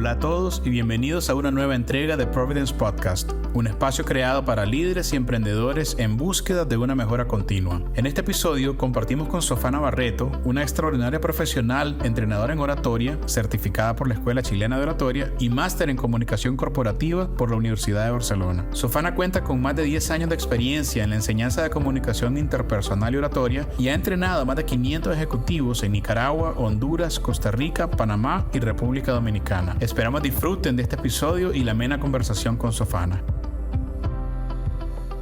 Hola a todos y bienvenidos a una nueva entrega de Providence Podcast, un espacio creado para líderes y emprendedores en búsqueda de una mejora continua. En este episodio compartimos con Sofana Barreto, una extraordinaria profesional, entrenadora en oratoria, certificada por la Escuela Chilena de Oratoria y máster en comunicación corporativa por la Universidad de Barcelona. Sofana cuenta con más de 10 años de experiencia en la enseñanza de comunicación interpersonal y oratoria y ha entrenado a más de 500 ejecutivos en Nicaragua, Honduras, Costa Rica, Panamá y República Dominicana. Esperamos disfruten de este episodio y la amena conversación con Sofana.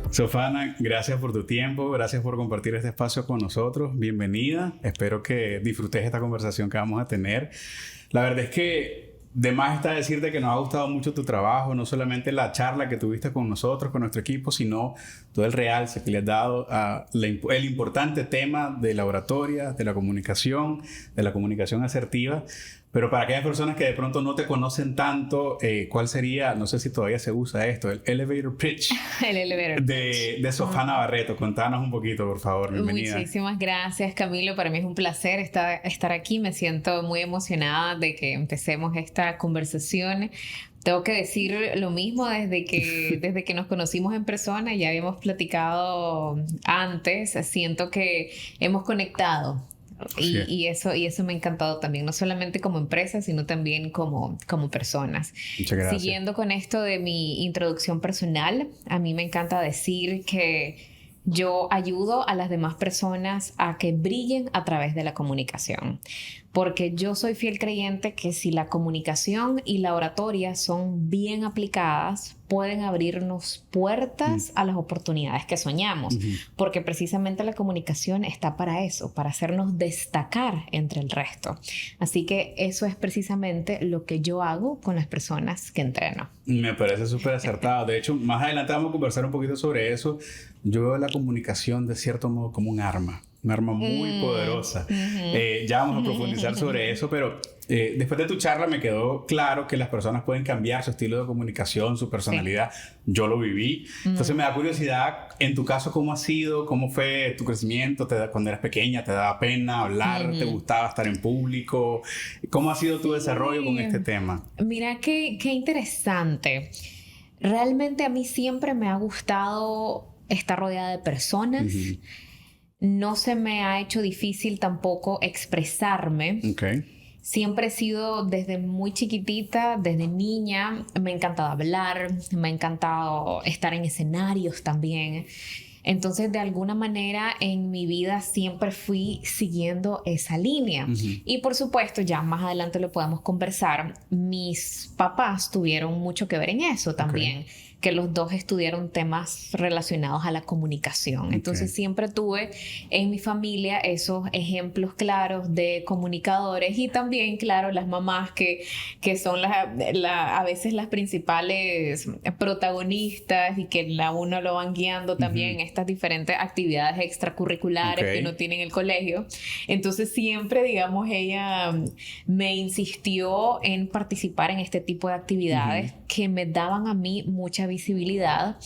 Sofana, gracias por tu tiempo, gracias por compartir este espacio con nosotros. Bienvenida, espero que disfrutes esta conversación que vamos a tener. La verdad es que de más está decirte que nos ha gustado mucho tu trabajo, no solamente la charla que tuviste con nosotros, con nuestro equipo, sino todo el realce que le has dado a el importante tema de la oratoria, de la comunicación asertiva. Pero para aquellas personas que de pronto no te conocen tanto, ¿cuál sería, no sé si todavía se usa esto, el elevator pitch? El elevator pitch. De Sofana Barreto? Contanos un poquito, por favor. Bienvenida. Muchísimas gracias, Camilo. Para mí es un placer estar aquí. Me siento muy emocionada de que empecemos esta conversación. Tengo que decir lo mismo desde que nos conocimos en persona. Ya habíamos platicado antes. Siento que hemos conectado. Y eso me ha encantado también, no solamente como empresa, sino también como personas. Muchas gracias. Siguiendo con esto de mi introducción personal, a mí me encanta decir que yo ayudo a las demás personas a que brillen a través de la comunicación. Porque yo soy fiel creyente que si la comunicación y la oratoria son bien aplicadas, pueden abrirnos puertas a las oportunidades que soñamos. Porque precisamente la comunicación está para eso, para hacernos destacar entre el resto. Así que eso es precisamente lo que yo hago con las personas que entreno. Me parece súper acertado. De hecho, más adelante vamos a conversar un poquito sobre eso. Yo veo la comunicación de cierto modo como un arma muy poderosa. Ya vamos a profundizar sobre eso, pero después de tu charla me quedó claro que las personas pueden cambiar su estilo de comunicación, su personalidad. Sí. Yo lo viví. Entonces me da curiosidad, en tu caso, ¿cómo ha sido? ¿Cómo fue tu crecimiento? Cuando eras pequeña, ¿te daba pena hablar? ¿Te gustaba estar en público? ¿Cómo ha sido tu desarrollo con este tema? Mira, qué interesante. Realmente a mí siempre me ha gustado estar rodeada de personas. No se me ha hecho difícil tampoco expresarme. Siempre he sido desde muy chiquitita, desde niña, me ha encantado hablar, me ha encantado estar en escenarios también. Entonces, de alguna manera, en mi vida siempre fui siguiendo esa línea. Y por supuesto, ya más adelante lo podemos conversar, mis papás tuvieron mucho que ver en eso también. Que los dos estudiaron temas relacionados a la comunicación. Entonces siempre tuve en mi familia esos ejemplos claros de comunicadores y también, claro, las mamás que son a veces las principales protagonistas y que uno lo van guiando también en estas diferentes actividades extracurriculares que uno tiene en el colegio. Entonces siempre, digamos, ella me insistió en participar en este tipo de actividades que me daban a mí mucha visibilidad.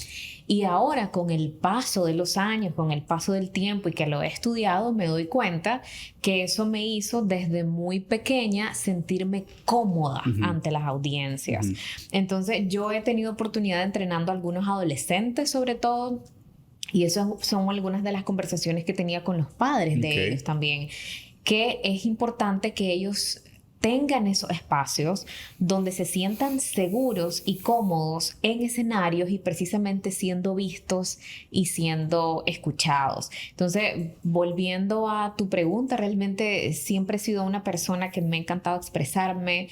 Y ahora, con el paso de los años, con el paso del tiempo y que lo he estudiado, me doy cuenta que eso me hizo desde muy pequeña sentirme cómoda ante las audiencias. Entonces yo he tenido oportunidad entrenando a algunos adolescentes sobre todo, y esas son algunas de las conversaciones que tenía con los padres de ellos también, que es importante que ellos tengan esos espacios donde se sientan seguros y cómodos en escenarios y precisamente siendo vistos y siendo escuchados. Entonces, volviendo a tu pregunta, realmente siempre he sido una persona que me ha encantado expresarme.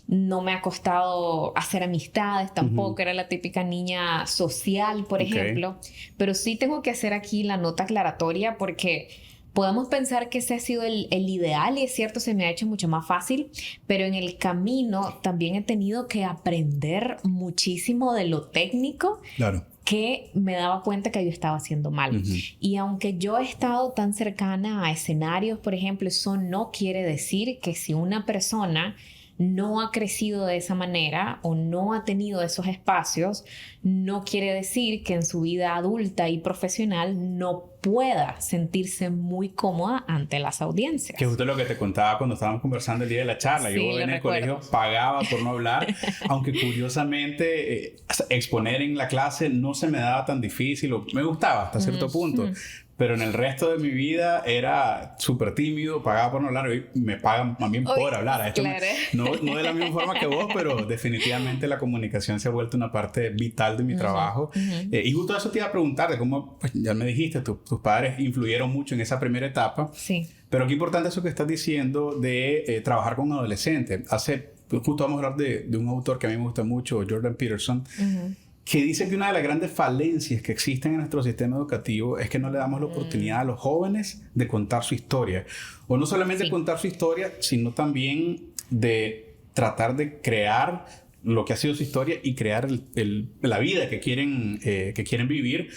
No me ha costado hacer amistades tampoco. Era la típica niña social, por ejemplo. Pero sí tengo que hacer aquí la nota aclaratoria porque podemos pensar que ese ha sido el ideal y es cierto, se me ha hecho mucho más fácil, pero en el camino también he tenido que aprender muchísimo de lo técnico. Claro. Que me daba cuenta que yo estaba haciendo mal. Y aunque yo he estado tan cercana a escenarios, por ejemplo, eso no quiere decir que si una persona no ha crecido de esa manera o no ha tenido esos espacios, no quiere decir que en su vida adulta y profesional no pueda sentirse muy cómoda ante las audiencias. Que justo lo que te contaba cuando estábamos conversando el día de la charla. Sí, yo en el colegio pagaba por no hablar, aunque curiosamente exponer en la clase no se me daba tan difícil, o me gustaba hasta cierto punto. Pero en el resto de mi vida era súper tímido, pagaba por no hablar, hoy me pagan también por hablar. Esto claro. no de la misma forma que vos, pero definitivamente la comunicación se ha vuelto una parte vital de mi trabajo. Y justo eso te iba a preguntar, de cómo, pues ya me dijiste, tus padres influyeron mucho en esa primera etapa. Sí. Pero qué importante eso que estás diciendo de trabajar con adolescentes. Justo vamos a hablar de un autor que a mí me gusta mucho, Jordan Peterson, que dice que una de las grandes falencias que existen en nuestro sistema educativo es que no le damos la oportunidad a los jóvenes de contar su historia. O no solamente contar su historia, sino también de tratar de crear lo que ha sido su historia y crear la vida que quieren vivir.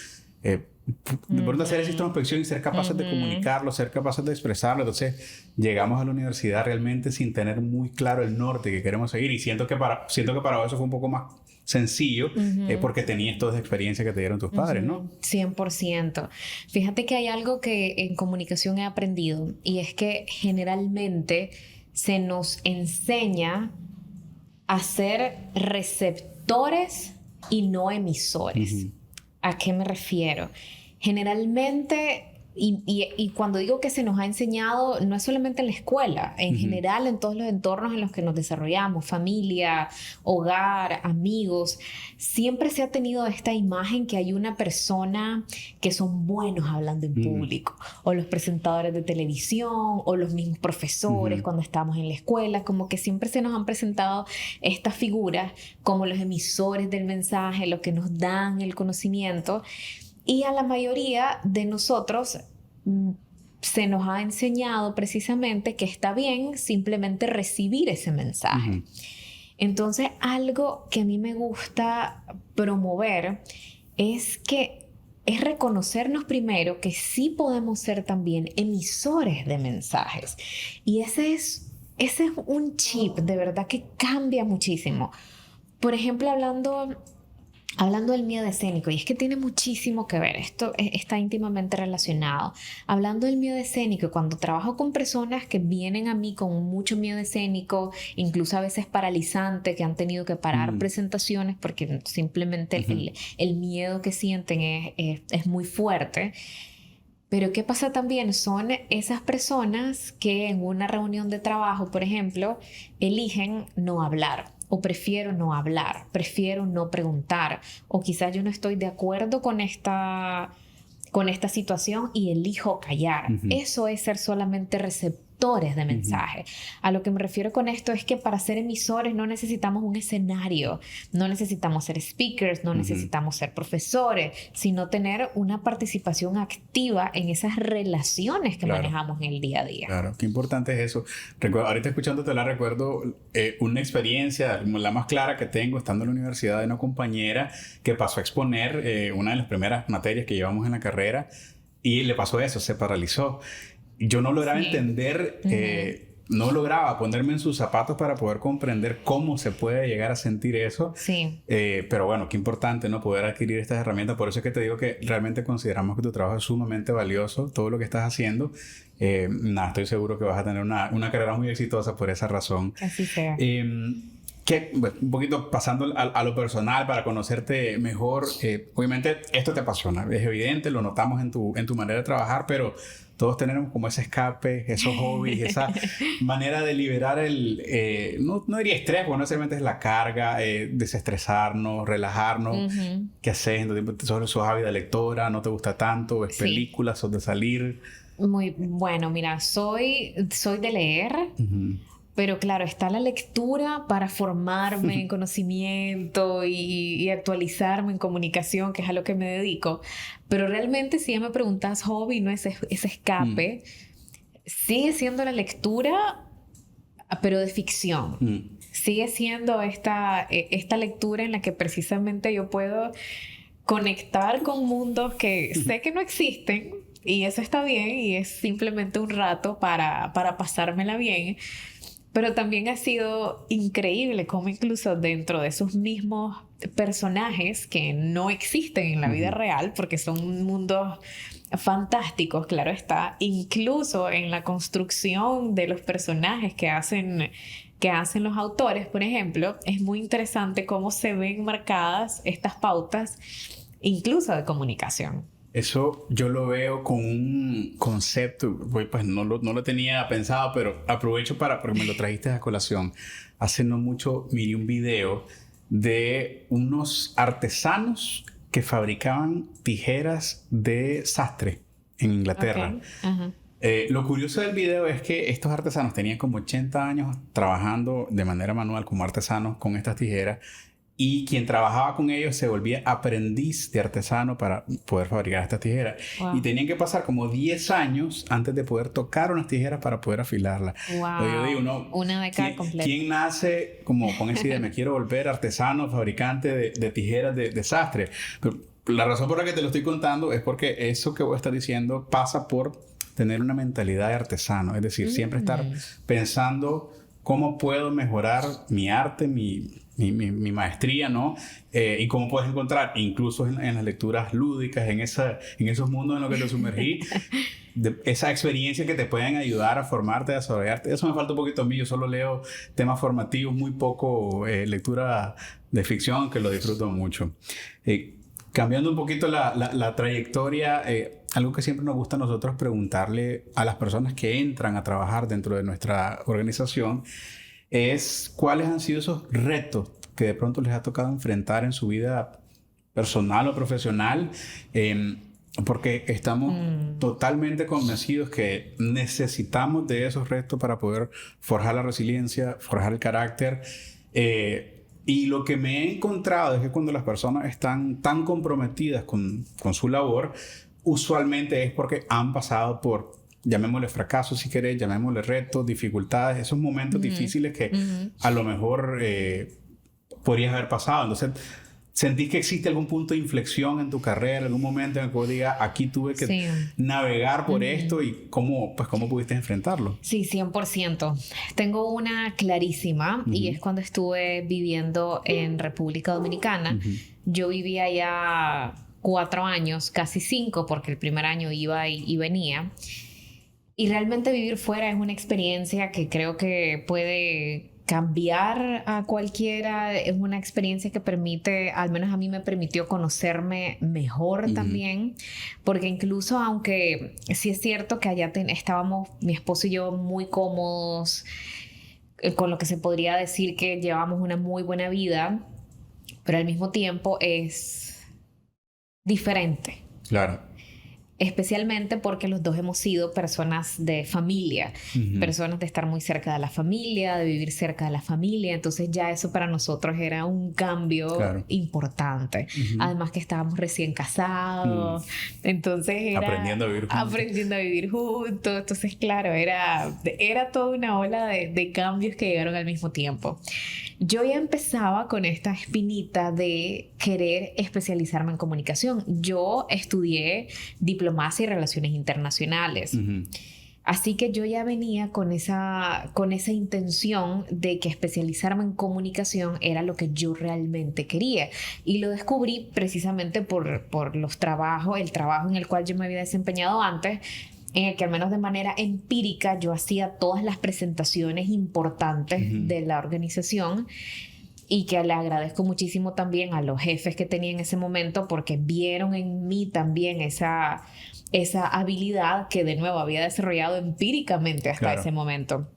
De pronto hacer esa introspección y ser capaces de comunicarlo, ser capaces de expresarlo. Entonces llegamos a la universidad realmente sin tener muy claro el norte que queremos seguir, y siento que para eso fue un poco más sencillo, porque tenías toda esa experiencia que te dieron tus padres, ¿no? 100%. Fíjate que hay algo que en comunicación he aprendido, y es que generalmente se nos enseña a ser receptores y no emisores. ¿A qué me refiero? Generalmente, y cuando digo que se nos ha enseñado, no es solamente en la escuela, en general en todos los entornos en los que nos desarrollamos, familia, hogar, amigos, siempre se ha tenido esta imagen que hay una persona que son buenos hablando en público, o los presentadores de televisión, o los mismos profesores cuando estamos en la escuela, como que siempre se nos han presentado estas figuras como los emisores del mensaje, los que nos dan el conocimiento. Y a la mayoría de nosotros se nos ha enseñado precisamente que está bien simplemente recibir ese mensaje. Entonces, algo que a mí me gusta promover es reconocernos primero que sí podemos ser también emisores de mensajes. Y ese es un chip de verdad que cambia muchísimo. Por ejemplo, hablando del miedo escénico, y es que tiene muchísimo que ver, esto está íntimamente relacionado. Hablando del miedo escénico, cuando trabajo con personas que vienen a mí con mucho miedo escénico, incluso a veces paralizante, que han tenido que parar presentaciones porque simplemente el miedo que sienten es muy fuerte. Pero ¿qué pasa también? Son esas personas que en una reunión de trabajo, por ejemplo, eligen no hablar. O prefiero no hablar, prefiero no preguntar, o quizás yo no estoy de acuerdo con esta situación y elijo callar. Eso es ser solamente receptores de mensaje. A lo que me refiero con esto es que para ser emisores no necesitamos un escenario, no necesitamos ser speakers, no necesitamos ser profesores, sino tener una participación activa en esas relaciones que manejamos en el día a día. Claro, qué importante es eso. Ahorita escuchándote recuerdo una experiencia, la más clara que tengo estando en la universidad, de una compañera que pasó a exponer una de las primeras materias que llevamos en la carrera, y le pasó eso, se paralizó. Yo no lograba entender, no lograba ponerme en sus zapatos para poder comprender cómo se puede llegar a sentir eso. Sí. Pero bueno, qué importante, ¿no? Poder adquirir estas herramientas. Por eso es que te digo que realmente consideramos que tu trabajo es sumamente valioso, todo lo que estás haciendo. Estoy seguro que vas a tener una carrera muy exitosa por esa razón. Así sea. Un poquito pasando a lo personal para conocerte mejor, obviamente esto te apasiona, es evidente, lo notamos en tu manera de trabajar, pero todos tenemos como ese escape, esos hobbies, esa manera de liberar no diría estrés, porque no necesariamente es la carga, desestresarnos, relajarnos. ¿Qué haces? ¿Sos ávida lectora? ¿No te gusta tanto? ¿Ves películas? ¿Sos de salir? Muy bueno, mira, soy de leer. Pero claro, está la lectura para formarme en conocimiento y actualizarme en comunicación, que es a lo que me dedico. Pero realmente, si ya me preguntas hobby, no ese escape, sigue siendo la lectura, pero de ficción. Sigue siendo esta lectura en la que precisamente yo puedo conectar con mundos que sé que no existen, y eso está bien, y es simplemente un rato para pasármela bien. Pero también ha sido increíble cómo incluso dentro de esos mismos personajes que no existen en la vida real, porque son mundos fantásticos, claro está, incluso en la construcción de los personajes que hacen los autores, por ejemplo, es muy interesante cómo se ven marcadas estas pautas, incluso de comunicación. Eso yo lo veo con un concepto, pues no lo tenía pensado, pero aprovecho porque me lo trajiste a colación. Hace no mucho miré un video de unos artesanos que fabricaban tijeras de sastre en Inglaterra. Okay. Lo curioso del video es que estos artesanos tenían como 80 años trabajando de manera manual como artesanos con estas tijeras. Y quien trabajaba con ellos se volvía aprendiz de artesano para poder fabricar estas tijeras. Wow. Y tenían que pasar como 10 años antes de poder tocar unas tijeras para poder afilarlas. Wow. Yo digo, no, una década completa. ¿Quién nace como con esa idea? Me quiero volver artesano, fabricante de tijeras de sastre. Pero la razón por la que te lo estoy contando es porque eso que vos estás diciendo pasa por tener una mentalidad de artesano. Es decir, siempre estar pensando cómo puedo mejorar mi arte, mi maestría, ¿no? Y cómo puedes encontrar, incluso en las lecturas lúdicas, en esos mundos en los que te sumergí, esa experiencia que te pueden ayudar a formarte, a desarrollarte. Eso me falta un poquito a mí. Yo solo leo temas formativos, muy poco lectura de ficción, que lo disfruto mucho. Cambiando un poquito la trayectoria, algo que siempre nos gusta a nosotros preguntarle a las personas que entran a trabajar dentro de nuestra organización es cuáles han sido esos retos que de pronto les ha tocado enfrentar en su vida personal o profesional, porque estamos totalmente convencidos que necesitamos de esos retos para poder forjar la resiliencia, forjar el carácter. Y lo que me he encontrado es que cuando las personas están tan comprometidas con su labor, usualmente es porque han pasado por, llamémosle fracasos si querés, llamémosle retos, dificultades, esos momentos difíciles que a lo mejor podrías haber pasado. Entonces, ¿sentís que existe algún punto de inflexión en tu carrera, algún momento en el que vos digas, aquí tuve que navegar por esto y cómo pudiste enfrentarlo? Sí, 100%. Tengo una clarísima y es cuando estuve viviendo en República Dominicana. Yo vivía ya 4 años, casi 5, porque el primer año iba y venía. Y realmente vivir fuera es una experiencia que creo que puede cambiar a cualquiera. Es una experiencia que permite, al menos a mí me permitió conocerme mejor también, porque incluso aunque sí es cierto que allá estábamos mi esposo y yo muy cómodos, con lo que se podría decir que llevamos una muy buena vida, pero al mismo tiempo es diferente. Claro. Especialmente porque los dos hemos sido personas de familia, personas de estar muy cerca de la familia, de vivir cerca de la familia. Entonces ya eso para nosotros era un cambio importante. Además que estábamos recién casados. Entonces era... Aprendiendo a vivir juntos. Entonces, claro, era toda una ola de cambios que llegaron al mismo tiempo. Yo ya empezaba con esta espinita de querer especializarme en comunicación. Yo estudié diplomacia y relaciones internacionales. Así que yo ya venía con esa intención de que especializarme en comunicación era lo que yo realmente quería. Y lo descubrí precisamente por el trabajo en el cual yo me había desempeñado antes, en el que al menos de manera empírica yo hacía todas las presentaciones importantes de la organización, y que le agradezco muchísimo también a los jefes que tenía en ese momento, porque vieron en mí también esa habilidad que de nuevo había desarrollado empíricamente hasta ese momento.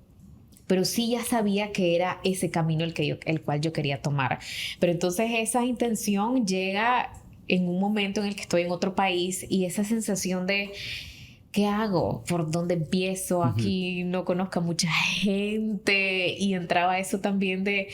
Pero sí ya sabía que era ese camino el cual yo quería tomar. Pero entonces esa intención llega en un momento en el que estoy en otro país, y esa sensación de ¿qué hago? ¿Por dónde empiezo? Aquí no conozco a mucha gente. Y entraba eso también de,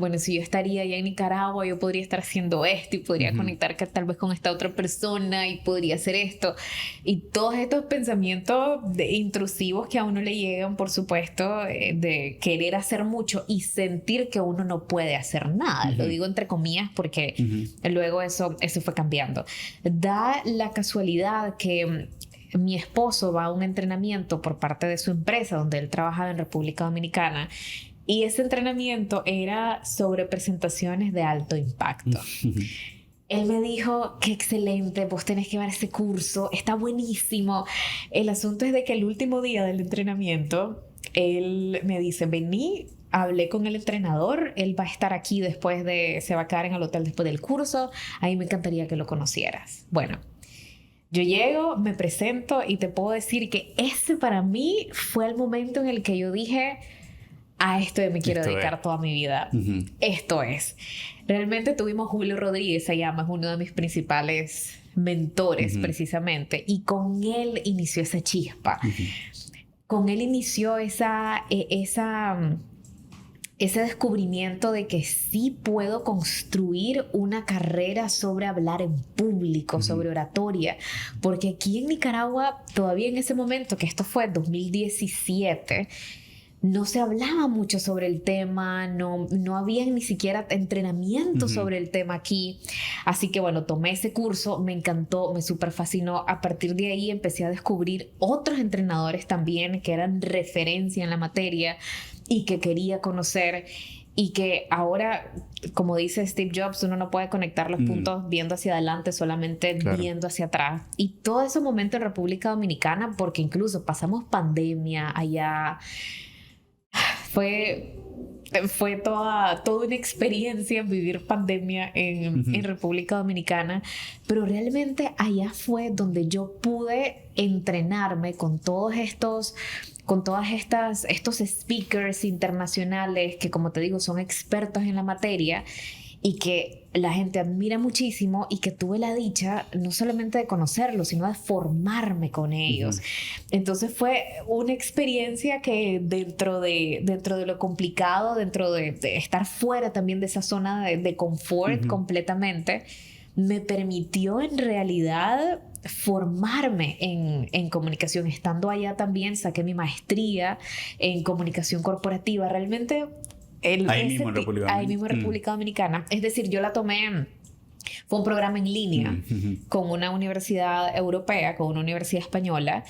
bueno, si yo estaría allá en Nicaragua, yo podría estar haciendo esto y podría conectar tal vez con esta otra persona y podría hacer esto. Y todos estos pensamientos intrusivos que a uno le llegan, por supuesto, de querer hacer mucho y sentir que uno no puede hacer nada. Lo digo entre comillas porque luego eso fue cambiando. Da la casualidad que mi esposo va a un entrenamiento por parte de su empresa donde él trabajaba en República Dominicana. Y ese entrenamiento era sobre presentaciones de alto impacto. Él me dijo, qué excelente, vos tenés que ver ese curso, está buenísimo. El asunto es de que el último día del entrenamiento, él me dice, vení, hablé con el entrenador, él va a estar aquí se va a quedar en el hotel después del curso, ahí me encantaría que lo conocieras. Bueno, yo llego, me presento y te puedo decir que ese para mí fue el momento en el que yo dije, a esto me quiero dedicar toda mi vida. Esto es. Realmente tuvimos Julio Rodríguez, se llama, es uno de mis principales mentores precisamente, y con él inició esa chispa. Con él inició ese descubrimiento de que sí puedo construir una carrera sobre hablar en público, sobre oratoria, porque aquí en Nicaragua, todavía en ese momento, que esto fue 2017, no se hablaba mucho sobre el tema, no había ni siquiera entrenamiento sobre el tema aquí. Así que bueno, tomé ese curso, me encantó, me súper fascinó. A partir de ahí empecé a descubrir otros entrenadores también que eran referencia en la materia y que quería conocer. Y que ahora, como dice Steve Jobs, uno no puede conectar los puntos viendo hacia adelante, solamente viendo hacia atrás. Y todo ese momento en República Dominicana, porque incluso pasamos pandemia allá, fue toda una experiencia vivir pandemia en República Dominicana, pero realmente allá fue donde yo pude entrenarme con todos estos speakers internacionales que, como te digo, son expertos en la materia y que la gente admira muchísimo, y que tuve la dicha no solamente de conocerlos, sino de formarme con ellos. Entonces fue una experiencia que dentro de lo complicado, dentro de estar fuera también de esa zona de confort completamente, me permitió en realidad formarme en comunicación. Estando allá también saqué mi maestría en comunicación corporativa. Realmente ahí mismo en República Dominicana. Es decir, yo la tomé, fue un programa en línea con una universidad europea, con una universidad española,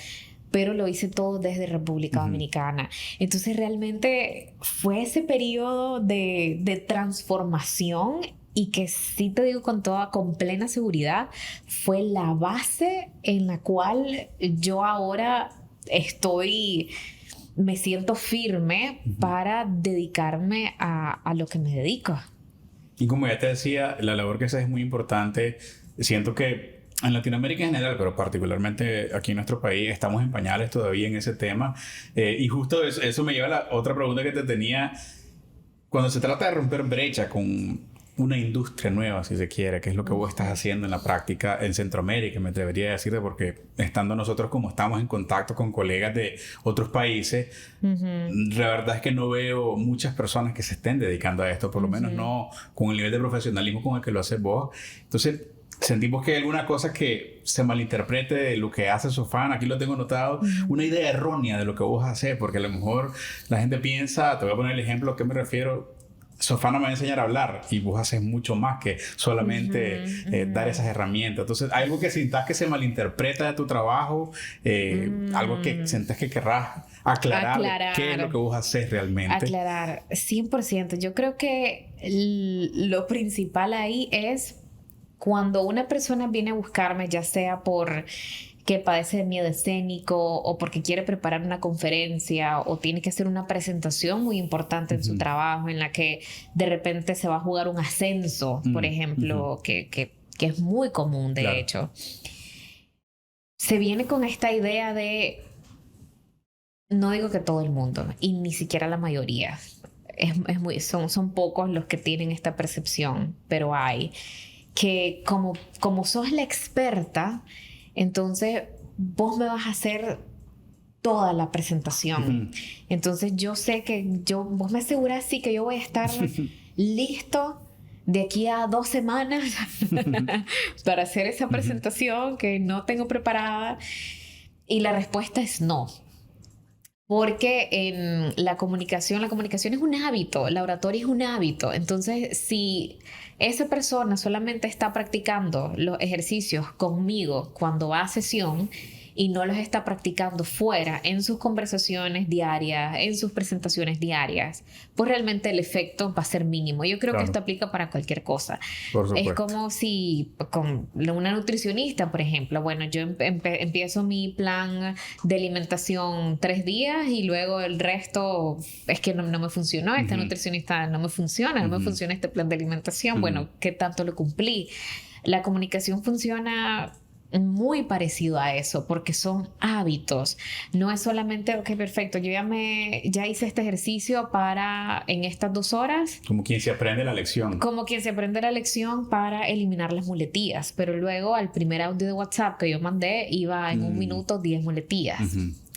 pero lo hice todo desde República Dominicana. Entonces realmente fue ese periodo de transformación, y que sí te digo con plena seguridad, fue la base en la cual yo ahora me siento firme para dedicarme a lo que me dedico. Y como ya te decía, la labor que haces es muy importante. Siento que en Latinoamérica en general, pero particularmente aquí en nuestro país, estamos en pañales todavía en ese tema. Y justo eso me lleva a la otra pregunta que te tenía. Cuando se trata de romper brecha con una industria nueva, si se quiere, que es lo que vos estás haciendo en la práctica en Centroamérica, me atrevería a decirte, porque estando nosotros como estamos en contacto con colegas de otros países, la verdad es que no veo muchas personas que se estén dedicando a esto, por lo menos no con el nivel de profesionalismo con el que lo haces vos. Entonces, sentimos que hay alguna cosa que se malinterprete de lo que hace Sofana. Aquí lo tengo notado, una idea errónea de lo que vos haces, porque a lo mejor la gente piensa, te voy a poner el ejemplo a qué me refiero: Sofana me va a enseñar a hablar, y vos haces mucho más que solamente dar esas herramientas. Entonces, ¿hay algo que sientas que se malinterpreta de tu trabajo? ¿Algo que sientas que querrás aclarar? ¿Qué es lo que vos haces realmente? Aclarar, 100%. Yo creo que lo principal ahí es cuando una persona viene a buscarme, ya sea por que padece de miedo escénico o porque quiere preparar una conferencia o tiene que hacer una presentación muy importante en su trabajo, en la que de repente se va a jugar un ascenso, por ejemplo, que es muy común, de hecho. Se viene con esta idea de, no digo que todo el mundo, y ni siquiera la mayoría, son pocos los que tienen esta percepción, pero hay, que como sos la experta, entonces vos me vas a hacer toda la presentación. Entonces yo sé que vos me asegurás sí que yo voy a estar listo de aquí a 2 semanas para hacer esa presentación que no tengo preparada. Y la respuesta es no. Porque en la comunicación es un hábito, la oratoria es un hábito. Entonces, si esa persona solamente está practicando los ejercicios conmigo cuando va a sesión y no los está practicando fuera, en sus conversaciones diarias, en sus presentaciones diarias, pues realmente el efecto va a ser mínimo. Yo creo que esto aplica para cualquier cosa. Por supuesto. Es como si con una nutricionista, por ejemplo, bueno, yo empiezo mi plan de alimentación 3 días y luego el resto es que no me funcionó, esta nutricionista no me funciona, no me funciona este plan de alimentación. Bueno, ¿qué tanto lo cumplí? La comunicación funciona muy parecido a eso, porque son hábitos. No es solamente, ok, perfecto, yo ya hice este ejercicio para en estas 2 horas. Como quien se aprende la lección. Como quien se aprende la lección para eliminar las muletillas. Pero luego al primer audio de WhatsApp que yo mandé, iba en 1 minuto 10 muletillas.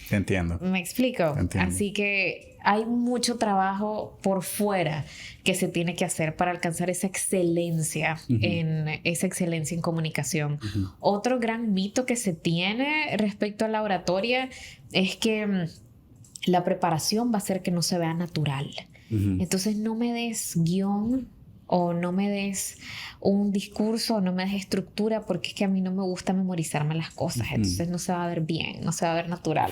Te entiendo. ¿Me explico? Te entiendo. Así que hay mucho trabajo por fuera que se tiene que hacer para alcanzar esa excelencia en comunicación. Otro gran mito que se tiene respecto a la oratoria es que la preparación va a hacer que no se vea natural. Entonces no me des guión o no me des un discurso o no me des estructura, porque es que a mí no me gusta memorizarme las cosas. Entonces no se va a ver bien, no se va a ver natural.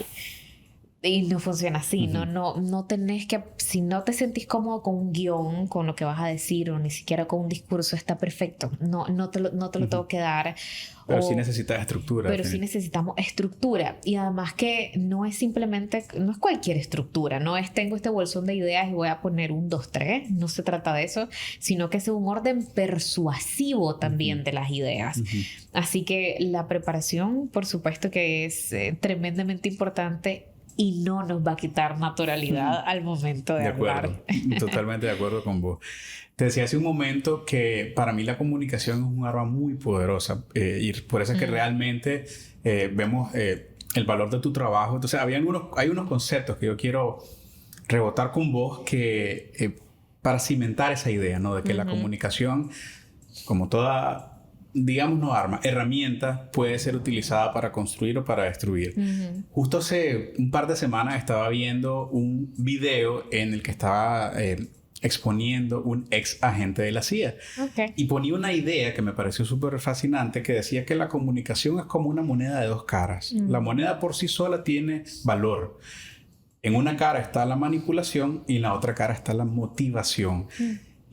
Y no funciona así, no tenés que, si no te sentís cómodo con un guión, con lo que vas a decir, o ni siquiera con un discurso, está perfecto, no te lo tengo que dar. Pero sí necesitas estructura. Pero sí necesitamos estructura, y además que no es simplemente, no es cualquier estructura, no es tengo este bolsón de ideas y voy a poner 1, 2, 3, no se trata de eso, sino que es un orden persuasivo también de las ideas. Así que la preparación, por supuesto que es tremendamente importante, y no nos va a quitar naturalidad al momento de hablar. Totalmente de acuerdo con vos. Te decía hace un momento que para mí la comunicación es un arma muy poderosa, y por eso es que realmente vemos el valor de tu trabajo. Entonces hay unos conceptos que yo quiero rebotar con vos que para cimentar esa idea, ¿no? De que la comunicación, como toda, digamos, no arma, herramienta, puede ser utilizada para construir o para destruir. Justo hace un par de semanas estaba viendo un video en el que estaba exponiendo un ex agente de la CIA. Y ponía una idea que me pareció súper fascinante, que decía que la comunicación es como una moneda de 2 caras. La moneda por sí sola tiene valor. En una cara está la manipulación y en la otra cara está la motivación.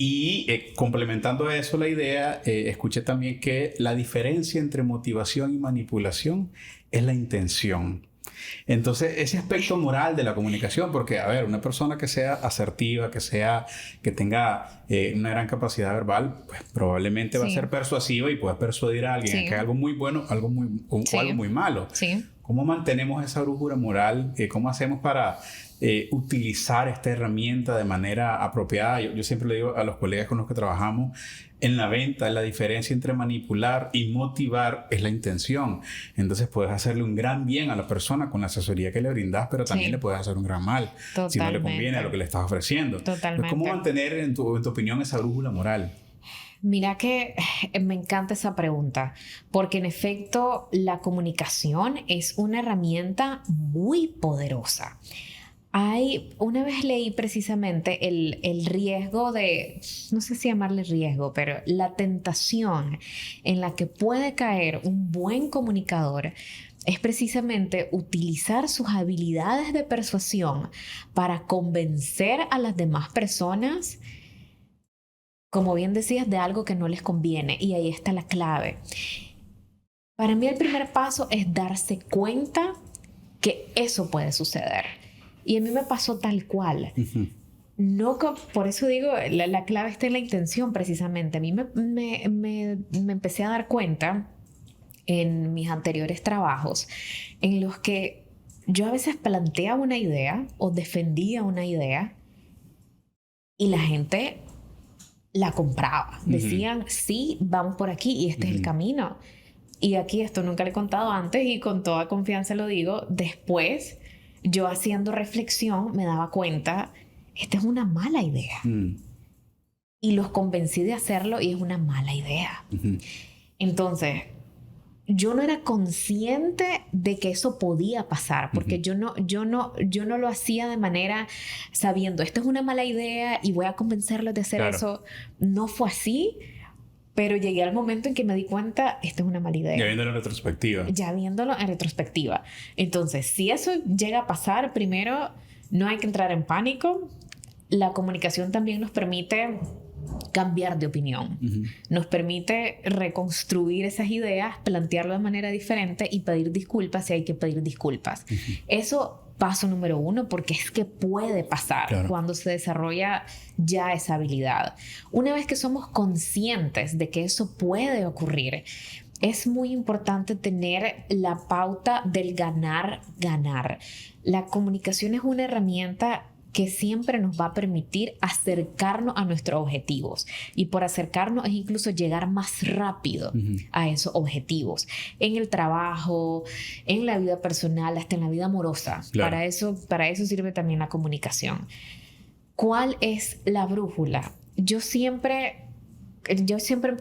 Y complementando a eso la idea, escuché también que la diferencia entre motivación y manipulación es la intención. Entonces, ese aspecto moral de la comunicación, porque, a ver, una persona que sea asertiva, que tenga una gran capacidad verbal, pues probablemente va a ser persuasiva y puede persuadir a alguien que es algo muy bueno, o algo muy malo. ¿Cómo mantenemos esa brújula moral? ¿Cómo hacemos para utilizar esta herramienta de manera apropiada? Yo siempre le digo a los colegas con los que trabajamos en la venta, la diferencia entre manipular y motivar es la intención. Entonces puedes hacerle un gran bien a la persona con la asesoría que le brindas, pero también le puedes hacer un gran mal si no le conviene a lo que le estás ofreciendo. Entonces, ¿cómo mantener en tu opinión esa brújula moral? Mira que me encanta esa pregunta, porque en efecto la comunicación es una herramienta muy poderosa. Una vez leí precisamente el riesgo de, no sé si llamarle riesgo, pero la tentación en la que puede caer un buen comunicador es precisamente utilizar sus habilidades de persuasión para convencer a las demás personas, como bien decías, de algo que no les conviene. Y ahí está la clave. Para mí el primer paso es darse cuenta que eso puede suceder. Y a mí me pasó tal cual. Por eso digo, la clave está en la intención precisamente. A mí me empecé a dar cuenta en mis anteriores trabajos en los que yo a veces planteaba una idea o defendía una idea y la gente la compraba. Decían, sí, vamos por aquí y este es el camino. Y aquí esto nunca le he contado antes y con toda confianza lo digo. Después, yo haciendo reflexión me daba cuenta, esta es una mala idea. Y los convencí de hacerlo y es una mala idea. Entonces, yo no era consciente de que eso podía pasar, porque yo no lo hacía de manera sabiendo, esto es una mala idea y voy a convencerlos de hacer eso. No fue así, Pero llegué al momento en que me di cuenta, esto es una mala idea. Ya viéndolo en retrospectiva. Ya viéndolo en retrospectiva. Entonces, si eso llega a pasar, primero, no hay que entrar en pánico. La comunicación también nos permite cambiar de opinión. Nos permite reconstruir esas ideas, plantearlo de manera diferente y pedir disculpas si hay que pedir disculpas. Eso, paso número 1, porque es que puede pasar cuando se desarrolla ya esa habilidad. Una vez que somos conscientes de que eso puede ocurrir, es muy importante tener la pauta del ganar-ganar. La comunicación es una herramienta que siempre nos va a permitir acercarnos a nuestros objetivos. Y por acercarnos es incluso llegar más rápido a esos objetivos. En el trabajo, en la vida personal, hasta en la vida amorosa. Claro. Para eso sirve también la comunicación. ¿Cuál es la brújula? Yo siempre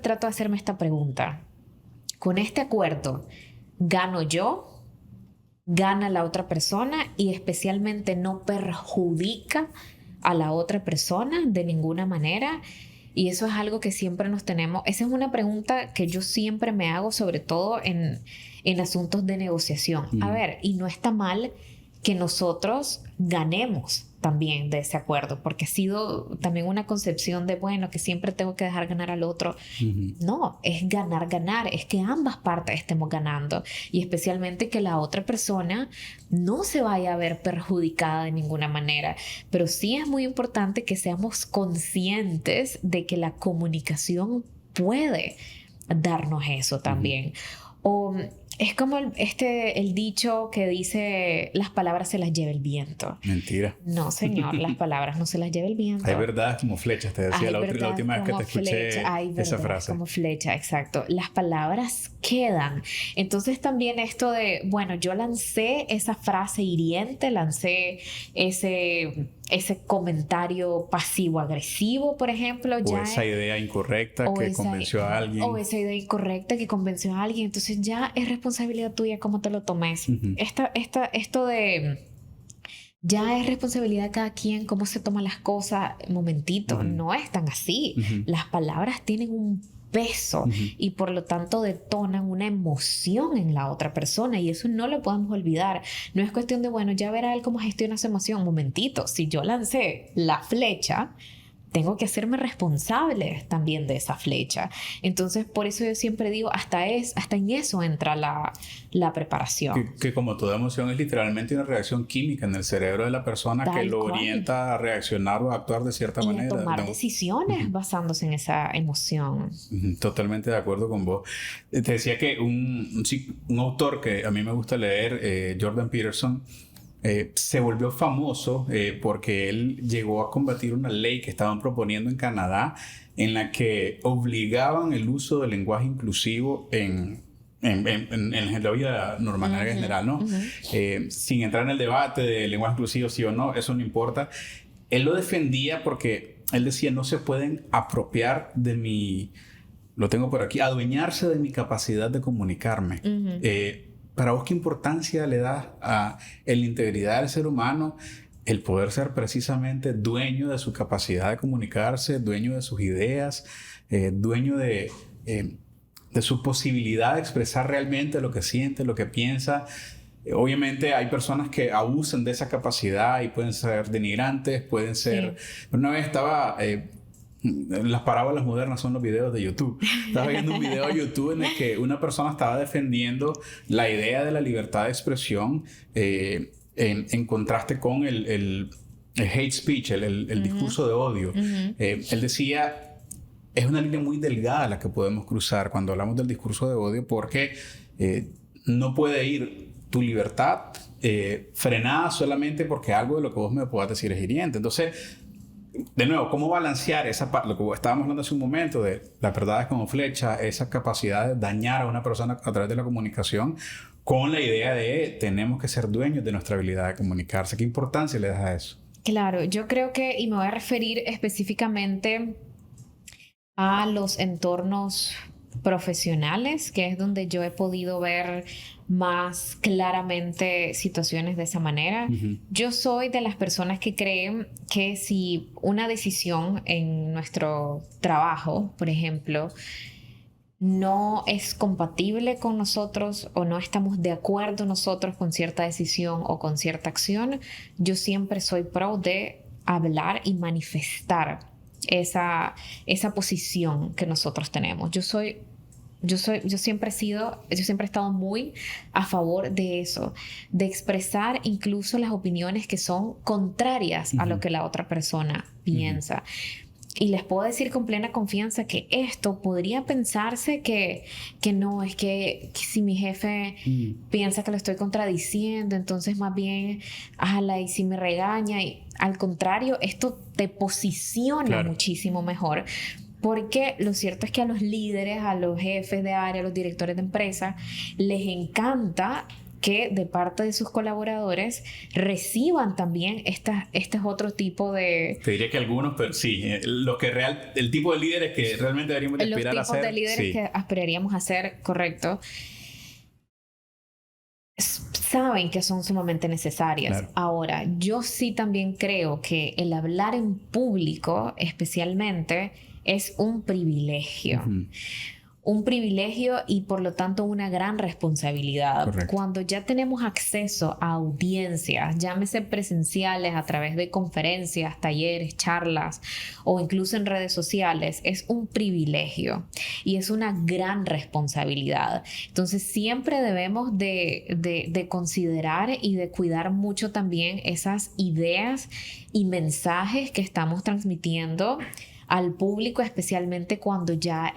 trato de hacerme esta pregunta. Con este acuerdo, ¿gano yo? ¿Gana la otra persona? Y especialmente no perjudica a la otra persona de ninguna manera. Y eso es algo que siempre nos tenemos. Esa es una pregunta que yo siempre me hago, sobre todo en asuntos de negociación. A ver, y no está mal que nosotros ganemos también de ese acuerdo, porque ha sido también una concepción de, bueno, que siempre tengo que dejar ganar al otro. No, es ganar, es que ambas partes estemos ganando, y especialmente que la otra persona no se vaya a ver perjudicada de ninguna manera. Pero sí es muy importante que seamos conscientes de que la comunicación puede darnos eso también. O es como el dicho que dice, las palabras se las lleva el viento. Mentira. No, señor, las palabras no se las lleva el viento. Hay verdades como flechas, te decía la última vez que te escuché esa frase. Como flecha, exacto. Las palabras quedan. Entonces también esto de, bueno, yo lancé esa frase hiriente, lancé ese comentario pasivo-agresivo, por ejemplo. O esa idea incorrecta que convenció a alguien. O esa idea incorrecta que convenció a alguien. Entonces ya es responsabilidad tuya cómo te lo tomes. Esto de... Ya es responsabilidad de cada quien cómo se toman las cosas. Momentito, no es tan así. Las palabras tienen un peso y por lo tanto detonan una emoción en la otra persona, y eso no lo podemos olvidar. No es cuestión de, bueno, ya verá él cómo gestiona esa emoción. Momentito, si yo lancé la flecha, tengo que hacerme responsable también de esa flecha. Entonces, por eso yo siempre digo, hasta en eso entra la preparación. Que como toda emoción es literalmente una reacción química en el cerebro de la persona que lo orienta a reaccionar o a actuar de cierta manera. Y a tomar decisiones basándose en esa emoción. Totalmente de acuerdo con vos. Te decía que un autor que a mí me gusta leer, Jordan Peterson, se volvió famoso porque él llegó a combatir una ley que estaban proponiendo en Canadá en la que obligaban el uso del lenguaje inclusivo en la vida normal en general, ¿no? Sin entrar en el debate de lenguaje inclusivo sí o no, eso no importa. Él lo defendía porque él decía, no se pueden apropiar de mi... Lo tengo por aquí, adueñarse de mi capacidad de comunicarme. ¿Para vos qué importancia le da a la integridad del ser humano el poder ser precisamente dueño de su capacidad de comunicarse, dueño de sus ideas, dueño de su posibilidad de expresar realmente lo que siente, lo que piensa? Obviamente hay personas que abusan de esa capacidad y pueden ser denigrantes, pueden ser... Sí. Una vez estaba... las parábolas modernas son los videos de YouTube. Estaba viendo un video de YouTube en el que una persona estaba defendiendo la idea de la libertad de expresión en contraste con el hate speech, el discurso de odio. Él decía, es una línea muy delgada la que podemos cruzar cuando hablamos del discurso de odio, porque no puede ir tu libertad frenada solamente porque algo de lo que vos me puedas decir es hiriente. Entonces, de nuevo, ¿cómo balancear esa parte? Lo que estábamos hablando hace un momento de las verdades como flecha, esa capacidad de dañar a una persona a través de la comunicación, con la idea de tenemos que ser dueños de nuestra habilidad de comunicarse. ¿Qué importancia le das a eso? Claro, yo creo que, y me voy a referir específicamente a los entornos profesionales, que es donde yo he podido ver más claramente situaciones de esa manera. Yo soy de las personas que creen que si una decisión en nuestro trabajo, por ejemplo, no es compatible con nosotros o no estamos de acuerdo nosotros con cierta decisión o con cierta acción, yo siempre soy pro de hablar y manifestar esa posición que nosotros tenemos. Yo siempre he estado muy a favor de eso, de expresar incluso las opiniones que son contrarias a lo que la otra persona piensa. Y les puedo decir con plena confianza que esto podría pensarse que no, es que si mi jefe piensa que lo estoy contradiciendo, entonces más bien, ala, y si me regaña. Y al contrario, esto te posiciona muchísimo mejor. Porque lo cierto es que a los líderes, a los jefes de área, a los directores de empresa, les encanta que de parte de sus colaboradores reciban también este otro tipo de... Te diría que algunos, pero sí, el tipo de líderes que realmente deberíamos aspirar a ser. Los tipos de líderes que aspiraríamos a ser, correcto, saben que son sumamente necesarias. Claro. Ahora, yo sí también creo que el hablar en público, especialmente, es un privilegio. Un privilegio y por lo tanto una gran responsabilidad. Correcto. Cuando ya tenemos acceso a audiencias, llámese presenciales a través de conferencias, talleres, charlas o incluso en redes sociales, es un privilegio y es una gran responsabilidad. Entonces siempre debemos de considerar y de cuidar mucho también esas ideas y mensajes que estamos transmitiendo al público, especialmente cuando ya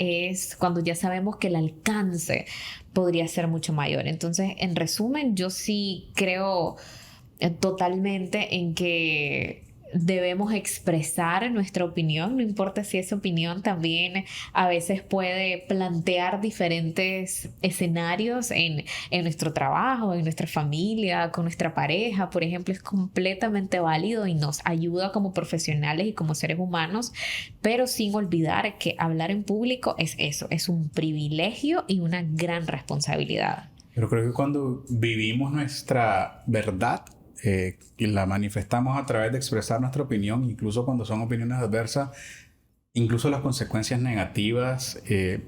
sabemos que el alcance podría ser mucho mayor. Entonces, en resumen, yo sí creo totalmente en que debemos expresar nuestra opinión, no importa si esa opinión también a veces puede plantear diferentes escenarios en nuestro trabajo, en nuestra familia, con nuestra pareja, por ejemplo, es completamente válido y nos ayuda como profesionales y como seres humanos, pero sin olvidar que hablar en público es eso, es un privilegio y una gran responsabilidad. Pero creo que cuando vivimos nuestra verdad, y la manifestamos a través de expresar nuestra opinión, incluso cuando son opiniones adversas, incluso las consecuencias negativas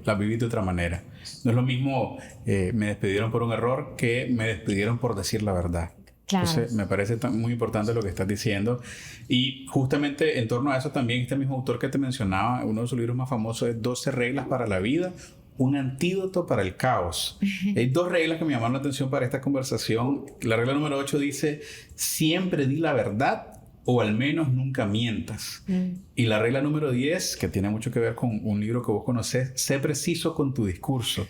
las viví de otra manera. No es lo mismo me despidieron por un error que me despidieron por decir la verdad. Claro. Entonces me parece muy importante lo que estás diciendo, y justamente en torno a eso también este mismo autor que te mencionaba, uno de sus libros más famosos es 12 reglas para la vida, un antídoto para el caos. Hay 2 reglas que me llamaron la atención para esta conversación. La regla número 8 dice: siempre di la verdad o al menos nunca mientas. Y la regla número 10, que tiene mucho que ver con un libro que vos conocés, sé preciso con tu discurso.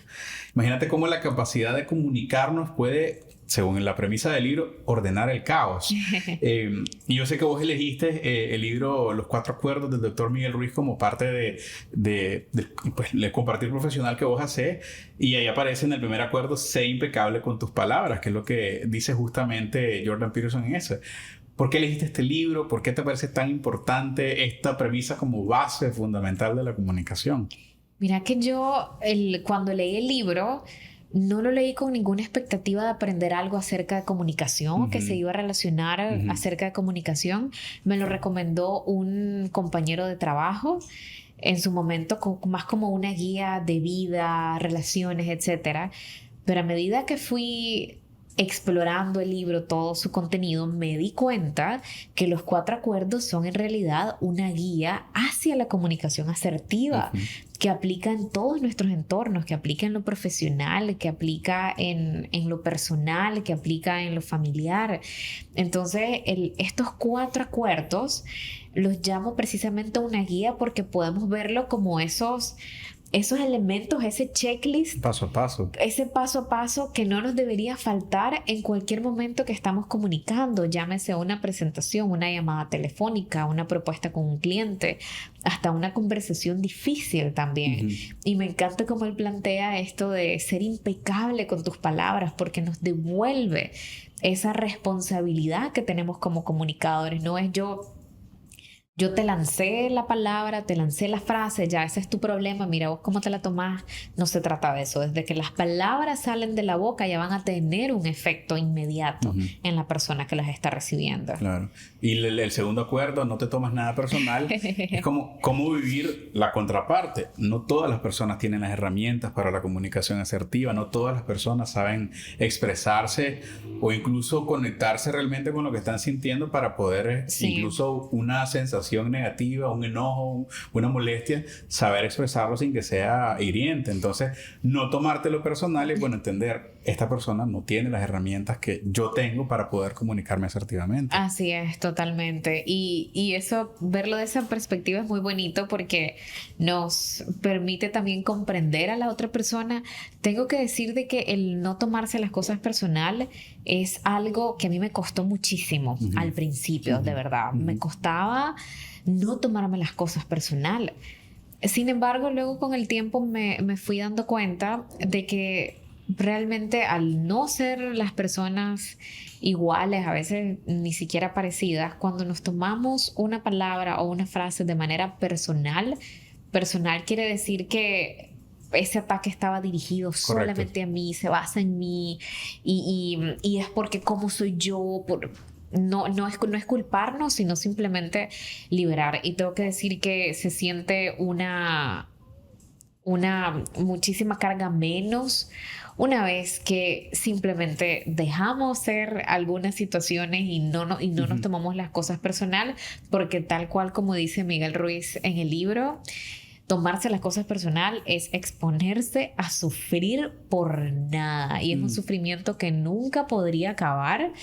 Imagínate cómo la capacidad de comunicarnos puede, según la premisa del libro, ordenar el caos. Y yo sé que vos elegiste el libro Los 4 Acuerdos del Dr. Miguel Ruiz como parte de compartir profesional que vos hacés, y ahí aparece en el primer acuerdo: sé impecable con tus palabras, que es lo que dice justamente Jordan Peterson en ese. ¿Por qué elegiste este libro? ¿Por qué te parece tan importante esta premisa como base fundamental de la comunicación? Mira que yo, cuando leí el libro, no lo leí con ninguna expectativa de aprender algo acerca de comunicación, que se iba a relacionar acerca de comunicación. Me lo recomendó un compañero de trabajo, en su momento más como una guía de vida, relaciones, etc. Pero a medida que fui explorando el libro, todo su contenido, me di cuenta que los 4 acuerdos son en realidad una guía hacia la comunicación asertiva, que aplica en todos nuestros entornos, que aplica en lo profesional, que aplica en lo personal, que aplica en lo familiar. Entonces, estos 4 acuerdos los llamo precisamente una guía porque podemos verlo como esos elementos, ese checklist, paso a paso. Ese paso a paso que no nos debería faltar en cualquier momento que estamos comunicando, llámese una presentación, una llamada telefónica, una propuesta con un cliente, hasta una conversación difícil también. Y me encanta cómo él plantea esto de ser impecable con tus palabras, porque nos devuelve esa responsabilidad que tenemos como comunicadores. No es yo yo te lancé la palabra, te lancé la frase, ya ese es tu problema, mira vos cómo te la tomás. No se trata de eso. Desde que las palabras salen de la boca ya van a tener un efecto inmediato en la persona que las está recibiendo. Claro. Y el segundo acuerdo, no te tomas nada personal, es como cómo vivir la contraparte. No todas las personas tienen las herramientas para la comunicación asertiva, no todas las personas saben expresarse o incluso conectarse realmente con lo que están sintiendo para poder, incluso una sensación negativa, un enojo, una molestia, saber expresarlo sin que sea hiriente. Entonces, no tomártelo personal y, bueno, entender, esta persona no tiene las herramientas que yo tengo para poder comunicarme asertivamente. Así es, totalmente. Y eso, verlo de esa perspectiva es muy bonito porque nos permite también comprender a la otra persona. Tengo que decir de que el no tomarse las cosas personal es algo que a mí me costó muchísimo al principio, de verdad. Me costaba no tomarme las cosas personal. Sin embargo, luego con el tiempo me fui dando cuenta de que realmente al no ser las personas iguales, a veces ni siquiera parecidas, cuando nos tomamos una palabra o una frase de manera personal quiere decir que ese ataque estaba dirigido solamente a mí, se basa en mí y es porque cómo soy yo, no es culparnos, sino simplemente liberar. Y tengo que decir que se siente una muchísima carga menos una vez que simplemente dejamos ser algunas situaciones y no nos tomamos las cosas personal, porque tal cual como dice Miguel Ruiz en el libro, tomarse las cosas personal es exponerse a sufrir por nada y es un sufrimiento que nunca podría acabar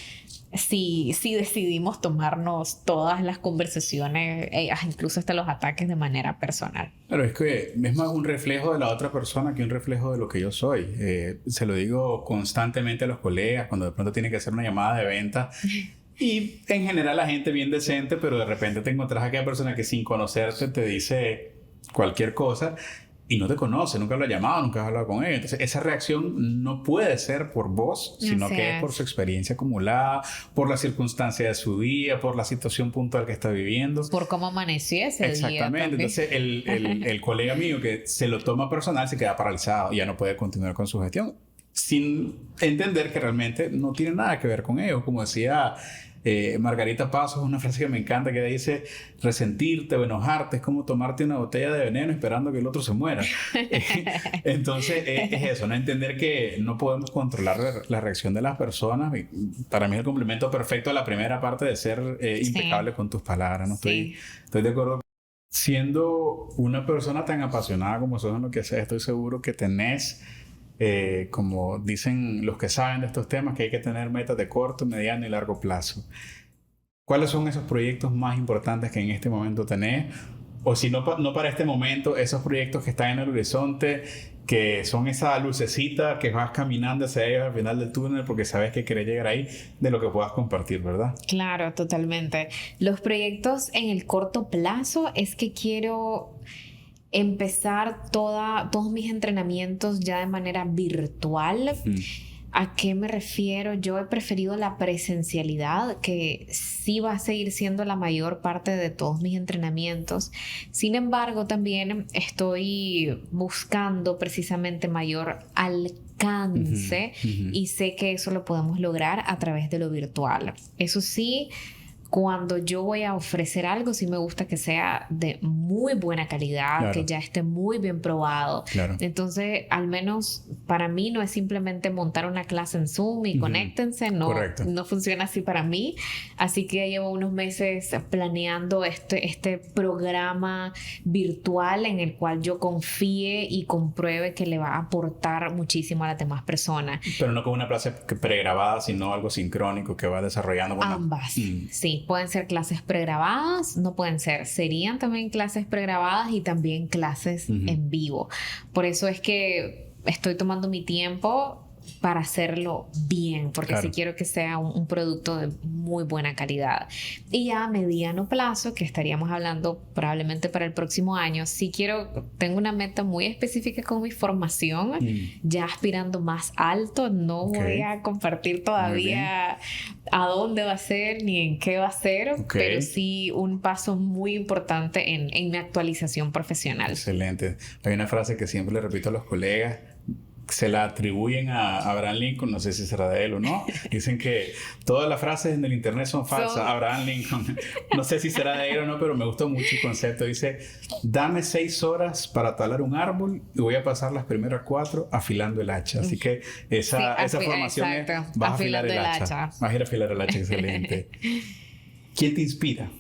si decidimos tomarnos todas las conversaciones, incluso hasta los ataques, de manera personal. Pero es que es más un reflejo de la otra persona que un reflejo de lo que yo soy. Se lo digo constantemente a los colegas cuando de pronto tienen que hacer una llamada de venta. Y en general la gente bien decente, pero de repente te encontrás a aquella persona que sin conocerte te dice cualquier cosa y no te conoce, nunca lo has llamado, nunca has hablado con él. Entonces esa reacción no puede ser por vos, sino que es por su experiencia acumulada, por la circunstancia de su día, por la situación puntual que está viviendo. Por cómo amaneció ese día. Exactamente. Entonces el colega mío que se lo toma personal se queda paralizado y ya no puede continuar con su gestión sin entender que realmente no tiene nada que ver con ello. Como decía Margarita Pasos, una frase que me encanta, que dice: resentirte o enojarte es como tomarte una botella de veneno esperando que el otro se muera. Entonces es eso, no entender que no podemos controlar la reacción de las personas. Para mí es el complemento perfecto a la primera parte de ser impecable con tus palabras, ¿no? Estoy de acuerdo. Siendo una persona tan apasionada como sos en lo que haces, estoy seguro que tenés, como dicen los que saben de estos temas, que hay que tener metas de corto, mediano y largo plazo. ¿Cuáles son esos proyectos más importantes que en este momento tenés? O si no para este momento, esos proyectos que están en el horizonte, que son esa lucecita que vas caminando hacia ellos al final del túnel porque sabes que querés llegar ahí, de lo que puedas compartir, ¿verdad? Claro, totalmente. Los proyectos en el corto plazo es que quiero empezar todos mis entrenamientos ya de manera virtual. ¿A qué me refiero? Yo he preferido la presencialidad, que sí va a seguir siendo la mayor parte de todos mis entrenamientos. Sin embargo, también estoy buscando precisamente mayor alcance y sé que eso lo podemos lograr a través de lo virtual. Eso sí, cuando yo voy a ofrecer algo, sí me gusta que sea de muy buena calidad, que ya esté muy bien probado. Entonces, al menos para mí no es simplemente montar una clase en Zoom y conéctense. No funciona así para mí. Así que llevo unos meses planeando este programa virtual en el cual yo confíe y compruebe que le va a aportar muchísimo a las demás personas. Pero no como una clase pregrabada, sino algo sincrónico que va desarrollando. Ambas, sí. Pueden ser clases pregrabadas, no pueden ser. Serían también clases pregrabadas y también clases en vivo. Por eso es que estoy tomando mi tiempo para hacerlo bien, porque sí quiero que sea un producto de muy buena calidad. Y ya a mediano plazo, que estaríamos hablando probablemente para el próximo año, tengo una meta muy específica con mi formación, ya aspirando más alto. No voy a compartir todavía a dónde va a ser ni en qué va a ser, pero sí un paso muy importante en mi actualización profesional. Excelente. Hay una frase que siempre le repito a los colegas, se la atribuyen a Abraham Lincoln, no sé si será de él o no. Dicen que todas las frases en el internet son falsas. Abraham Lincoln, no sé si será de él o no, pero me gustó mucho el concepto. Dice, dame 6 horas para talar un árbol y voy a pasar las primeras 4 afilando el hacha. Así que esa formación es, vas a afilar el hacha. Vas a ir a afilar el hacha, excelente. ¿Quién te inspira?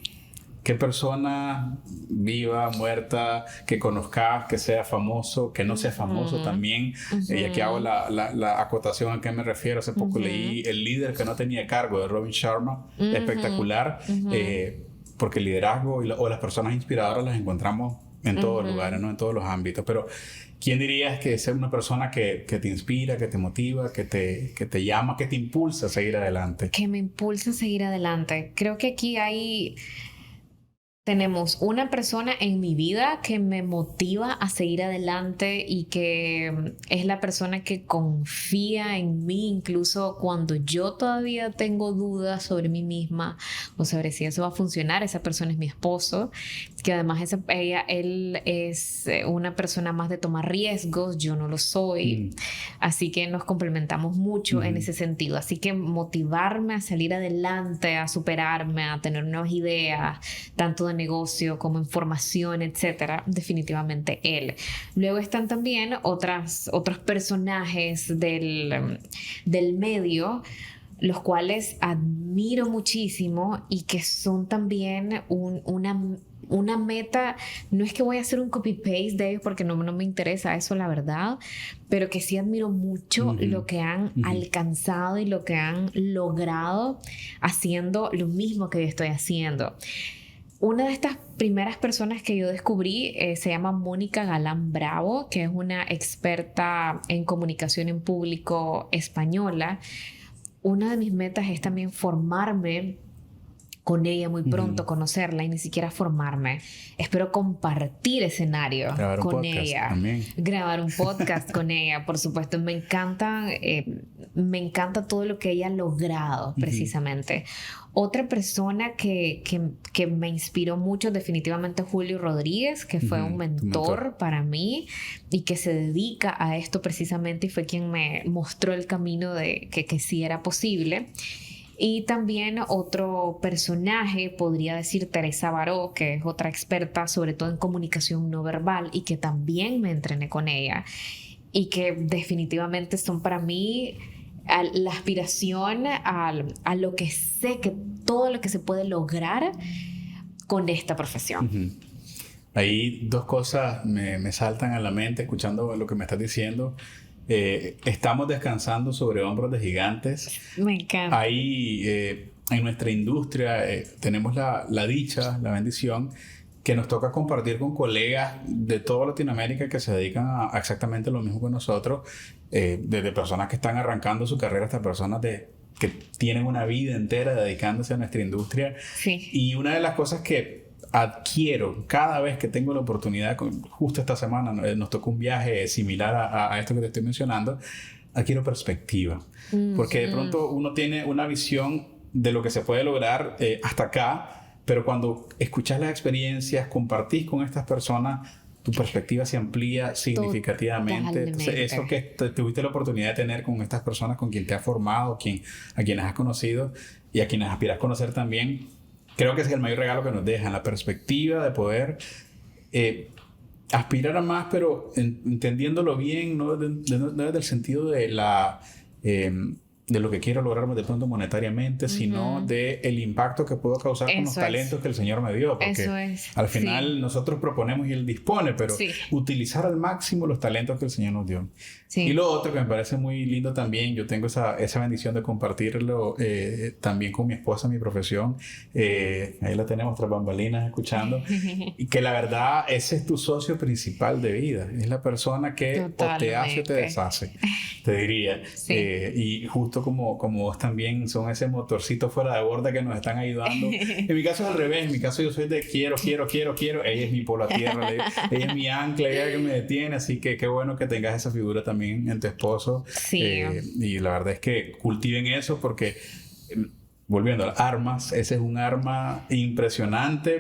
¿Qué persona viva, muerta, que conozcas, que sea famoso, que no sea famoso también? Y aquí hago la acotación a qué me refiero. Hace poco leí El líder que no tenía cargo de Robin Sharma. Espectacular. Porque el liderazgo o las personas inspiradoras las encontramos en todos los lugares, ¿no? En todos los ámbitos. Pero ¿quién dirías que es una persona que te inspira, que te motiva, que te llama, que te impulsa a seguir adelante? Que me impulsa a seguir adelante. Creo que aquí tenemos una persona en mi vida que me motiva a seguir adelante y que es la persona que confía en mí incluso cuando yo todavía tengo dudas sobre mí misma o sobre si eso va a funcionar. Esa persona es mi esposo, que además él es una persona más de tomar riesgos, yo no lo soy. Así que nos complementamos mucho en ese sentido. Así que motivarme a salir adelante, a superarme, a tener nuevas ideas, tanto de negocio como en formación, etcétera, definitivamente él. Luego están también otros personajes del medio, los cuales admiro muchísimo y que son también una meta. No es que voy a hacer un copy-paste de ellos porque no me interesa eso, la verdad, pero que sí admiro mucho lo que han alcanzado y lo que han logrado haciendo lo mismo que yo estoy haciendo. Una de estas primeras personas que yo descubrí se llama Mónica Galán Bravo, que es una experta en comunicación en público española. Una de mis metas es también formarme con ella muy pronto, conocerla y ni siquiera formarme. Espero compartir escenario con ella. Grabar un podcast con ella, por supuesto. Me encanta todo lo que ella ha logrado, precisamente. Otra persona que me inspiró mucho, definitivamente Julio Rodríguez, que fue un mentor para mí y que se dedica a esto precisamente y fue quien me mostró el camino de que sí era posible. Y también otro personaje, podría decir Teresa Baró, que es otra experta sobre todo en comunicación no verbal y que también me entrené con ella y que definitivamente son para mí la aspiración a lo que sé que todo lo que se puede lograr con esta profesión. Ahí 2 cosas me saltan a la mente escuchando lo que me estás diciendo. Estamos descansando sobre hombros de gigantes. Me encanta. Ahí en nuestra industria tenemos la dicha, la bendición que nos toca compartir con colegas de toda Latinoamérica que se dedican a exactamente lo mismo que nosotros, desde personas que están arrancando su carrera hasta personas que tienen una vida entera dedicándose a nuestra industria. Sí. Y una de las cosas que adquiero cada vez que tengo la oportunidad, justo esta semana nos tocó un viaje similar a esto que te estoy mencionando, adquiero perspectiva. Porque de pronto uno tiene una visión de lo que se puede lograr hasta acá, pero cuando escuchas las experiencias, compartís con estas personas, tu perspectiva se amplía significativamente. Entonces, eso que tuviste la oportunidad de tener con estas personas con quien te has formado, a quienes has conocido y a quienes aspiras a conocer también, creo que es el mayor regalo que nos dejan, la perspectiva de poder aspirar a más, pero entendiéndolo bien, no desde el sentido de lo que quiero lograr de pronto monetariamente, sino de el impacto que puedo causar con los talentos que el Señor me dio. Porque al final nosotros proponemos y Él dispone, pero utilizar al máximo los talentos que el Señor nos dio. Y lo otro que me parece muy lindo también, yo tengo esa bendición de compartirlo también con mi esposa, mi profesión. Ahí la tenemos tras bambalinas escuchando. Y que la verdad, ese es tu socio principal de vida. Es la persona que o te hace o te deshace. te diría. Sí. Y justo como vos también son ese motorcito fuera de borda que nos están ayudando. En mi caso es al revés. En mi caso yo soy de quiero. Ella es mi polo a tierra. Ella es mi ancla, ella es la que me detiene. Así que qué bueno que tengas esa figura también en tu esposo. Sí. Y la verdad es que cultiven eso porque... Volviendo a las armas, ese es un arma impresionante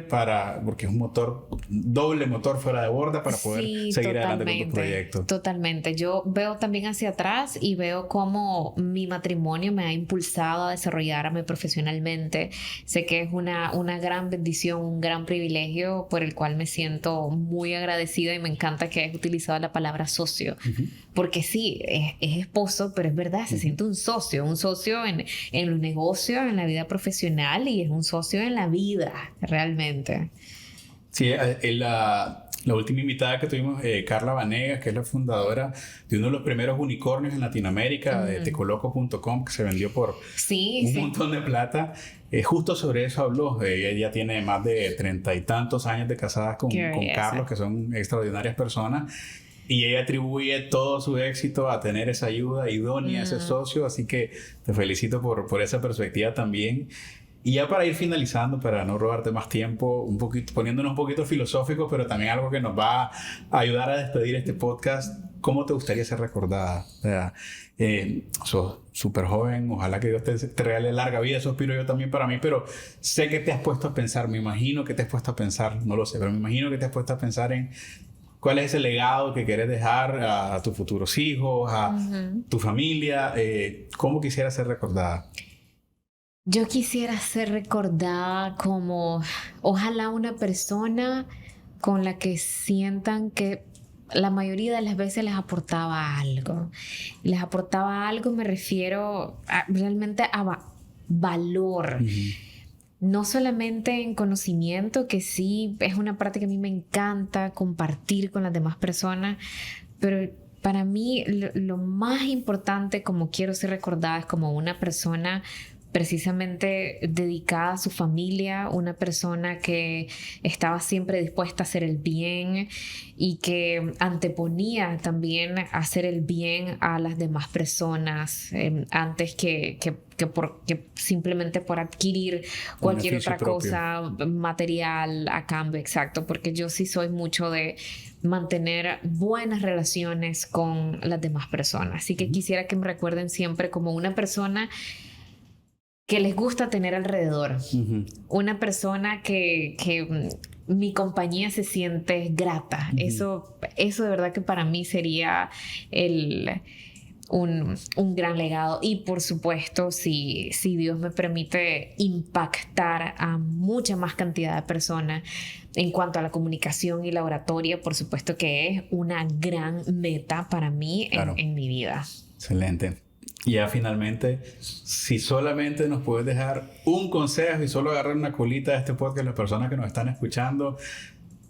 porque es un motor, doble motor fuera de borda para poder seguir adelante con tus proyectos. Totalmente. Yo veo también hacia atrás y veo cómo mi matrimonio me ha impulsado a desarrollarme profesionalmente. Sé que es una gran bendición, un gran privilegio por el cual me siento muy agradecida y me encanta que hayas utilizado la palabra socio. Porque sí, es esposo, pero es verdad, se siente un socio en los negocios, en la vida profesional y es un socio en la vida, realmente. Sí, la última invitada que tuvimos, Carla Vanegas, que es la fundadora de uno de los primeros unicornios en Latinoamérica, de tecoloco.com, que se vendió por un montón de plata. Justo sobre eso habló. Ella ya tiene más de 30 y tantos años de casada con Carlos, que son extraordinarias personas. Y ella atribuye todo su éxito a tener esa ayuda idónea, ese socio. Así que te felicito por esa perspectiva también. Y ya para ir finalizando, para no robarte más tiempo, poniéndonos un poquito filosóficos, pero también algo que nos va a ayudar a despedir este podcast. ¿Cómo te gustaría ser recordada? O sea, sos súper joven, ojalá que Dios te regale larga vida, eso aspiro yo también para mí, pero sé que te has puesto a pensar, me imagino que te has puesto a pensar, no lo sé, pero me imagino que te has puesto a pensar en ¿cuál es ese legado que quieres dejar a tus futuros hijos, a tu familia? ¿Cómo quisieras ser recordada? Yo quisiera ser recordada como, ojalá una persona con la que sientan que la mayoría de las veces les aportaba algo. Les aportaba algo, me refiero realmente a valor. No solamente en conocimiento, que sí es una parte que a mí me encanta compartir con las demás personas, pero para mí lo más importante, como quiero ser recordada, es como una persona precisamente dedicada a su familia, una persona que estaba siempre dispuesta a hacer el bien y que anteponía también hacer el bien a las demás personas antes que simplemente por adquirir cualquier otra cosa material a cambio. Exacto, porque yo sí soy mucho de mantener buenas relaciones con las demás personas. Así que quisiera que me recuerden siempre como una persona que les gusta tener alrededor. Una persona que mi compañía se siente grata. Eso de verdad que para mí sería un gran legado. Y por supuesto, si Dios me permite impactar a mucha más cantidad de personas en cuanto a la comunicación y la oratoria, por supuesto que es una gran meta para mí en mi vida. Excelente. Y ya finalmente, si solamente nos puedes dejar un consejo y solo agarrar una colita de este podcast, las personas que nos están escuchando,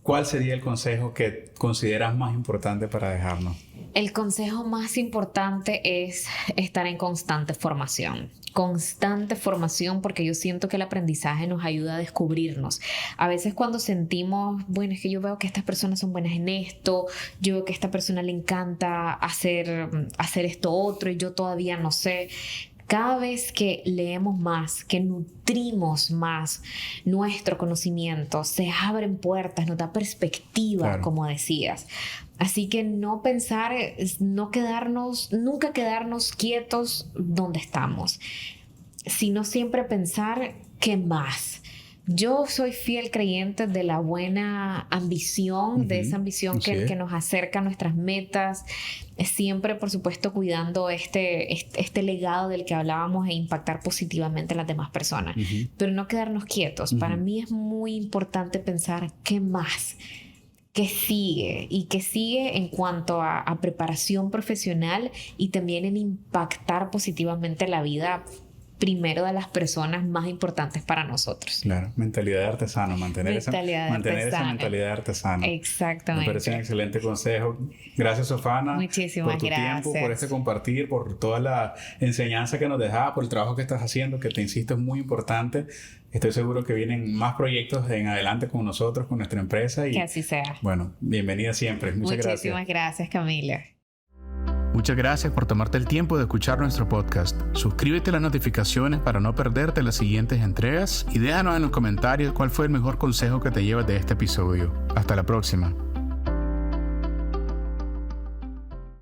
¿cuál sería el consejo que consideras más importante para dejarnos? El consejo más importante es estar en constante formación. Constante formación, porque yo siento que el aprendizaje nos ayuda a descubrirnos. A veces cuando sentimos, bueno, es que yo veo que estas personas son buenas en esto, yo veo que a esta persona le encanta hacer esto otro y yo todavía no sé. Cada vez que leemos más, que nutrimos más nuestro conocimiento, se abren puertas, nos da perspectiva, como decías. Así que no pensar, nunca quedarnos quietos donde estamos, sino siempre pensar qué más. Yo soy fiel creyente de la buena ambición, de esa ambición que nos acerca a nuestras metas, siempre, por supuesto, cuidando este legado del que hablábamos e impactar positivamente a las demás personas, pero no quedarnos quietos. Para mí es muy importante pensar qué más, qué sigue y qué sigue en cuanto a preparación profesional y también en impactar positivamente la vida primero de las personas más importantes para nosotros. Claro, mentalidad de artesano, mantener esa mentalidad de artesano. Exactamente. Me parece un excelente consejo. Gracias, Sofana. Muchísimas por tu tiempo, por este compartir, por toda la enseñanza que nos dejaba, por el trabajo que estás haciendo, que te insisto es muy importante. Estoy seguro que vienen más proyectos en adelante con nosotros, con nuestra empresa. Y, que así sea. Bueno, bienvenida siempre. Muchas gracias. Muchísimas gracias, Camila. Muchas gracias por tomarte el tiempo de escuchar nuestro podcast. Suscríbete a las notificaciones para no perderte las siguientes entregas y déjanos en los comentarios cuál fue el mejor consejo que te llevas de este episodio. Hasta la próxima.